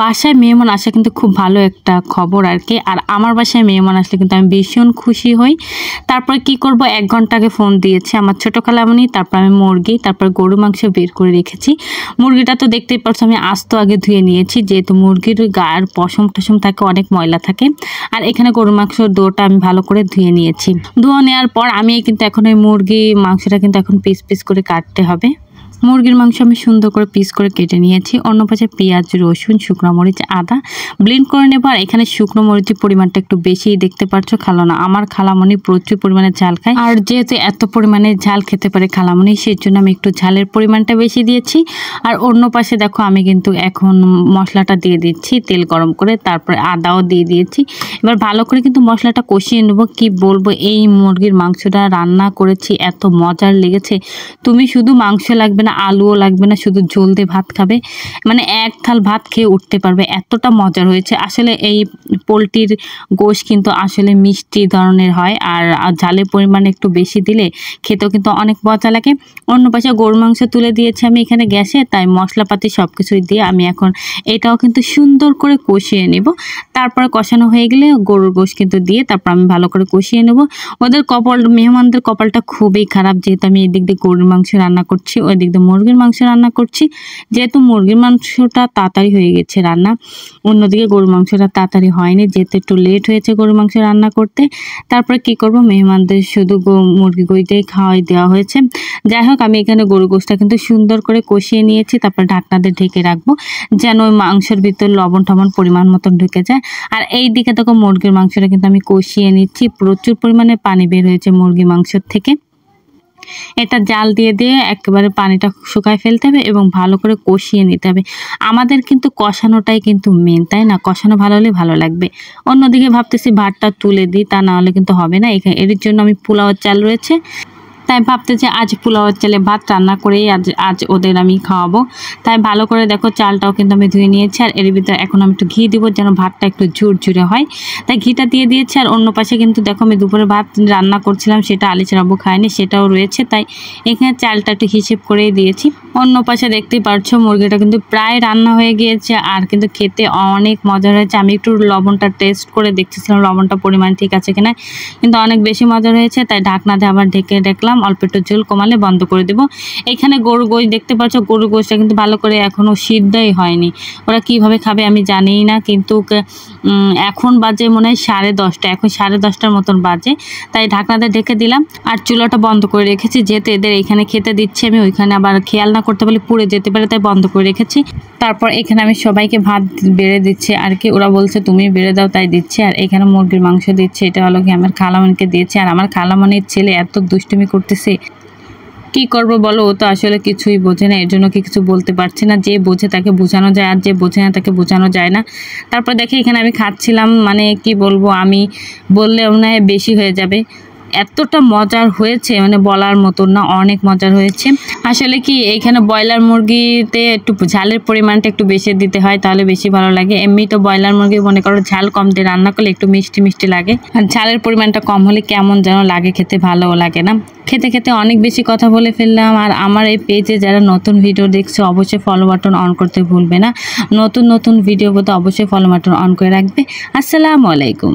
বাসায় মেহমান আসা কিন্তু খুব ভালো একটা খবর আর কি। আর আমার বাসায় মেহমান আসলে কিন্তু আমি ভীষণ খুশি হই। তারপর কি করব, ১ ঘন্টা আগে ফোন দিয়েছি আমার ছোট খালামণি। তারপর আমি মুরগি, তারপর গরু মাংস বের করে রেখেছি। মুরগিটা তো দেখতেই পাচ্ছ আমি আস্ত আগে ধুয়ে নিয়েছি, যেহেতু মুরগির গায়ের পশম-টশম থাকে, অনেক ময়লা থাকে। আর এখানে গরু মাংসর ডোটা আমি ভালো করে ধুয়ে নিয়েছি। ধুয়ে নেওয়ার পর আমি কিন্তু এখন এই মুরগি মাংসটা কিন্তু এখন পিস পিস করে কাটতে হবে। মুরগির মাংস আমি সুন্দর করে পিস করে কেটে নিয়েছি। অন্য পাশে পেঁয়াজ, রসুন, শুকনো মরিচ, আদা ব্লেন্ড করে নেব। আর এখানে শুকনো মরিচের পরিমাণটা একটু বেশি দেখতে পাচ্ছ। আমার খালামণি প্রচুর পরিমাণে ঝাল খায়, আর যেহেতু এত পরিমাণে ঝাল খেতে পারে খালামণি, সেই জন্য আমি একটু ঝালের পরিমাণটা বেশি দিয়েছি। আর অন্য পাশে দেখো আমি কিন্তু এখন মশলাটা দিয়ে দিচ্ছি তেল গরম করে, তারপরে আদাও দিয়ে দিয়েছি। এবার ভালো করে কিন্তু মশলাটা কষিয়ে নেব। কি বলবো, এই মুরগির মাংসটা রান্না করেছি এত মজার লেগেছে। তুমি শুধু মাংস লাগবে না, আলুও লাগবে না, শুধু ঝোল দিয়ে ভাত খাবে, মানে এক থাল ভাত খেয়ে উঠতে পারবে, এতটা মজার হয়েছে। আসলে এই পোলট্রির গোশ কিন্তু আসলে মিষ্টি ধরনের হয়, আর ঝালের পরিমাণ একটু বেশি দিলে খেতেও কিন্তু অনেক মজা লাগে। অন্য পাশে গরুর মাংস তুলে দিয়েছি আমি এখানে গ্যাসে, তাই মশলাপাতি সব কিছুই দিয়ে আমি এখন এটাও কিন্তু সুন্দর করে কষিয়ে নেব। তারপরে কষানো হয়ে গেলে গরুর গোশ কিন্তু দিয়ে তারপর আমি ভালো করে কষিয়ে নেব। মেহমানদের কপালটা খুবই খারাপ, যেহেতু আমি এদিক দিয়ে গরুর মাংস রান্না করছি, ওই দিক দিয়ে মুরগির মাংস রান্না করছি। যেহেতু মুরগির মাংসটা তাড়াতাড়ি হয়ে গেছে রান্না, অন্যদিকে গরুর মাংসটা তাড়াতাড়ি হয়নি, যেহেতু একটু লেট হয়েছে গরুর মাংস রান্না করতে। তারপরে কি করব, মেহমানদের শুধু মুরগি গোশটাই খাওয়াই দেওয়া হয়েছে। যাই হোক, আমি এখানে গরু গোশটা কিন্তু সুন্দর করে কষিয়ে নিয়েছি। তারপর ঢাকনা দিয়ে ঢেকে রাখবো, যেন ওই মাংসের ভিতর লবণ টবণ পরিমাণ মতন ঢুকে যায়। আর এই দিকে দেখো মুরগির মাংসটা কিন্তু আমি কষিয়ে নিচ্ছি। প্রচুর পরিমাণে পানি বের হয়েছে মুরগি মাংসের থেকে। এটা জাল দিয়ে দিয়ে একেবারে পানিটা শুকায় ফেলতে হবে এবং ভালো করে কষিয়ে নিতে হবে। আমাদের কিন্তু কষানোটাই কিন্তু মেন, তাই না? কষানো ভালো হলে ভালো লাগবে। অন্যদিকে ভাবতেছি ভাতটা তুলে দিই, তা না হলে কিন্তু হবে না। এর জন্য আমি পোলাও চাল রয়েছে, তাই ভাবতেছি আজ পোলাওয়ের চালে ভাত রান্না করেই আজ ওদের আমি খাওয়াবো। তাই ভালো করে দেখো চালটাও কিন্তু আমি ধুয়ে নিয়েছি। আর এর ভিতরে এখন আমি একটু ঘি দিব, যেন ভাতটা একটু ঝুরঝুরে হয়, তাই ঘিটা দিয়ে দিয়েছি। আর অন্য পাশে কিন্তু দেখো আমি দুপুরে ভাত রান্না করছিলাম, সেটা আলিচার আব্বু খায়নি, সেটাও রয়েছে, তাই এখানে চালটা একটু হিসেব করেই দিয়েছি। অন্য পাশে দেখতেই পারছো মুরগিটা কিন্তু প্রায় রান্না হয়ে গিয়েছে, আর কিন্তু খেতে অনেক মজার হয়েছে। আমি একটু লবণটা টেস্ট করে দেখতেছিলাম লবণটা পরিমাণ ঠিক আছে কিনা, কিন্তু অনেক বেশি মজার হয়েছে। তাই ঢাকনা দিয়ে আবার ঢেকে দেখলাম, অল্প একটু ঝোল কমালে বন্ধ করে দেব। এখানে গরু গোশ দেখতে পাচ্ছ, গরু গোশটা কিন্তু ভালো করে এখনও সিদ্ধই হয়নি। ওরা কিভাবে খাবে আমি জানিই না, কিন্তু এখন বাজে মনে হয় 10:30, এখন 10:30টার মতন বাজে। তাই ঢাকনাতে ঢেকে দিলাম আর চুলাটা বন্ধ করে রেখেছি, যেহেতু এদের এখানে খেতে দিচ্ছি আমি, ওইখানে আবার খেয়াল না করতে পারলে পুড়ে যেতে পারে, তাই বন্ধ করে রেখেছি। তারপর এখানে আমি সবাইকে ভাত বেড়ে দিচ্ছি আর কি, ওরা বলছে তুমি বেড়ে দাও, তাই দিচ্ছি। আর এখানে মুরগির মাংস দিচ্ছে, এটা হলো কি আমার খালামণিকে দিয়েছি। আর আমার খালামণির ছেলে এত দুষ্টুমি করতেছে, কি করব বলো, ও তো আসলে কিছুই বোঝে না, এর জন্য কিছু বলতে পারছি না। যে বোঝে তাকে বোঝানো যায়, আর যে বোঝে না তাকে বোঝানো যায় না। তারপর দেখে এখানে আমি খাচ্ছিলাম, মানে কি বলবো, আমি বললে মনে হয় বেশি হয়ে যাবে, এতটা মজার হয়েছে মানে বলার মতন না, অনেক মজার হয়েছে। আসলে কি এইখানে ব্রয়লার মুরগিতে একটু ঝালের পরিমাণটা একটু বেশি দিতে হয়, তাহলে বেশি ভালো লাগে। এমনি তো ব্রয়লার মুরগি মনে করো ঝাল কম দিয়ে রান্না করলে একটু মিষ্টি মিষ্টি লাগে, আর ঝালের পরিমাণটা কম হলে কেমন যেন লাগে, খেতে ভালোও লাগে না। খেতে খেতে অনেক বেশি কথা বলে ফেললাম। আর আমার এই পেজে যারা নতুন ভিডিও দেখছে অবশ্যই ফলো বাটন অন করতে ভুলবে না। নতুন নতুন ভিডিও পেতে অবশ্যই ফলো বাটন অন করে রাখবে। আসসালামু আলাইকুম।